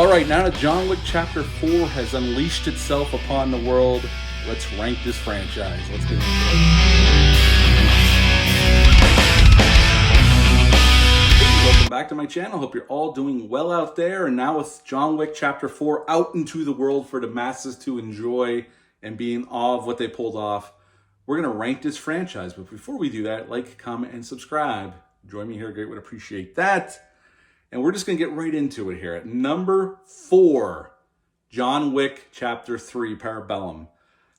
Alright, now that John Wick Chapter 4 has unleashed itself upon the world, let's rank this franchise. Let's get into it. Hey, welcome back to my channel. Hope you're all doing well out there. And now with John Wick Chapter 4 out into the world for the masses to enjoy and be in awe of what they pulled off, we're going to rank this franchise. But before we do that, like, comment, and subscribe. Join me here. Great, would appreciate that. And we're just going to get right into it here. At number 4, John Wick Chapter 3, Parabellum.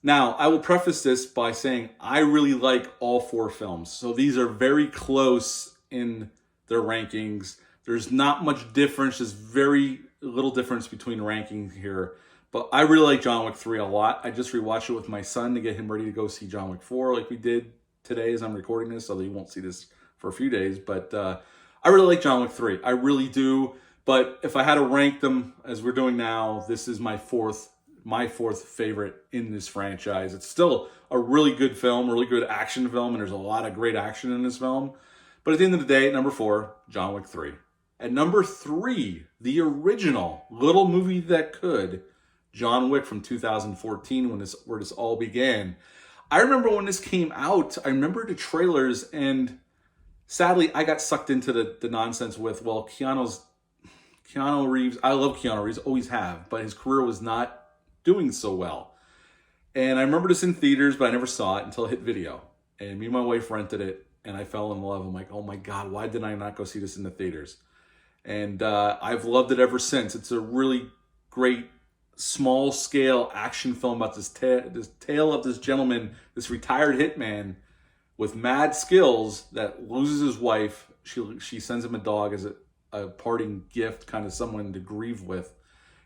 Now, I will preface this by saying I really like all 4 films. So these are very close in their rankings. There's not much difference. There's very little difference between rankings here. But I really like John Wick 3 a lot. I just rewatched it with my son to get him ready to go see John Wick 4 like we did today as I'm recording this, although you won't see this for a few days. But I really like John Wick 3. I really do. But if I had to rank them as we're doing now, this is my fourth favorite in this franchise. It's still a really good film, really good action film, and there's a lot of great action in this film. But at the end of the day, at number 4, John Wick 3. At number 3, the original Little Movie That Could, John Wick from 2014, where this all began. I remember when this came out, I remember the trailers, and sadly, I got sucked into the nonsense with, well, Keanu Reeves, I love Keanu Reeves, always have, but his career was not doing so well. And I remember this in theaters, but I never saw it until it hit video. And me and my wife rented it, and I fell in love. I'm like, oh my God, why did I not go see this in the theaters? And I've loved it ever since. It's a really great, small-scale action film about this tale of this gentleman, this retired hitman, with mad skills that loses his wife. She sends him a dog as a parting gift, kind of someone to grieve with.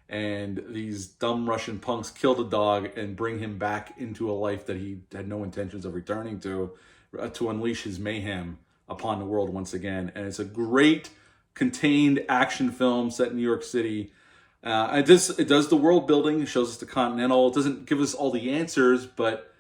And these dumb Russian punks kill the dog and bring him back into a life that he had no intentions of returning to unleash his mayhem upon the world once again. And it's a great, contained action film set in New York City. It does the world building. It shows us the Continental. It doesn't give us all the answers, but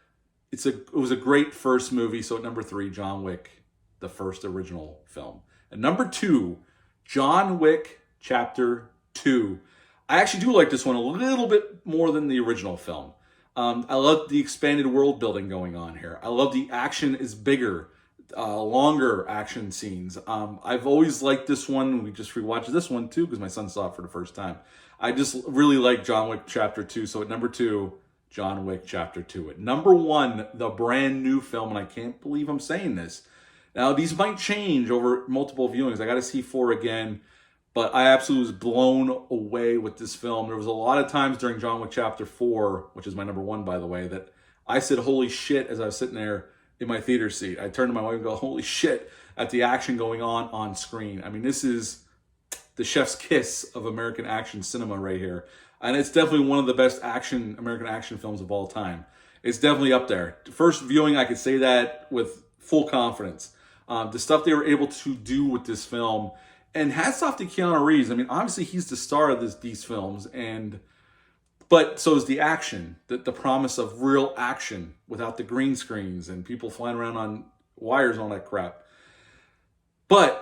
it was a great first movie. So at number 3, John Wick, the first original film. At number 2, John Wick Chapter 2. I actually do like this one a little bit more than the original film. I love the expanded world building going on here. I love the action is bigger, longer action scenes. I've always liked this one. We just rewatched this one too because my son saw it for the first time. I just really like John Wick Chapter 2. So at number 2, John Wick Chapter 2. At number 1, the brand new film, and I can't believe I'm saying this. Now, these might change over multiple viewings. I got to see 4 again, but I absolutely was blown away with this film. There was a lot of times during John Wick Chapter 4, which is my number 1, by the way, that I said, holy shit, as I was sitting there in my theater seat. I turned to my wife and go, holy shit, at the action going on screen. I mean, this is the chef's kiss of American action cinema right here. And it's definitely one of the best American action films of all time. It's definitely up there. First viewing, I could say that with full confidence. The stuff they were able to do with this film, and hats off to Keanu Reeves. I mean, obviously he's the star of these films, but so is the action, the promise of real action without the green screens and people flying around on wires and all that crap. But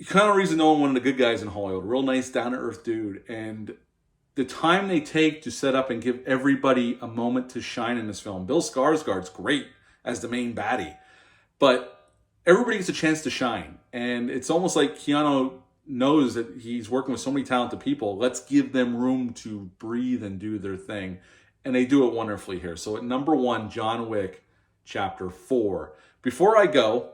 Keanu Reeves is known one of the good guys in Hollywood, real nice, down-to-earth dude, and the time they take to set up and give everybody a moment to shine in this film. Bill Skarsgård's great as the main baddie, but everybody gets a chance to shine. And it's almost like Keanu knows that he's working with so many talented people. Let's give them room to breathe and do their thing. And they do it wonderfully here. So at number 1, John Wick Chapter 4. Before I go,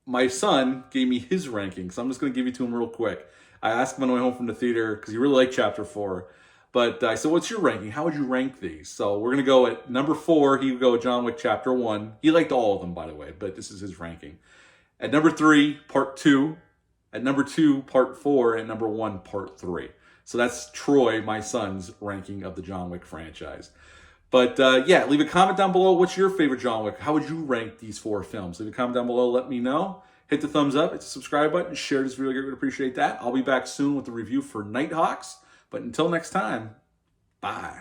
my son gave me his ranking, so I'm just going to give you to him real quick. I asked him on the way home from the theater because he really liked Chapter 4. But I said, what's your ranking? How would you rank these? So we're going to go at number 4. He would go with John Wick Chapter 1. He liked all of them, by the way, but this is his ranking. At number 3, Part 2. At number 2, Part 4. And number 1, Part 3. So that's Troy, my son's ranking of the John Wick franchise. But yeah, leave a comment down below. What's your favorite John Wick? How would you rank these 4 films? Leave a comment down below. Let me know. Hit the thumbs up. Hit the subscribe button. Share this video. I would appreciate that. I'll be back soon with the review for Nighthawks. But until next time, bye.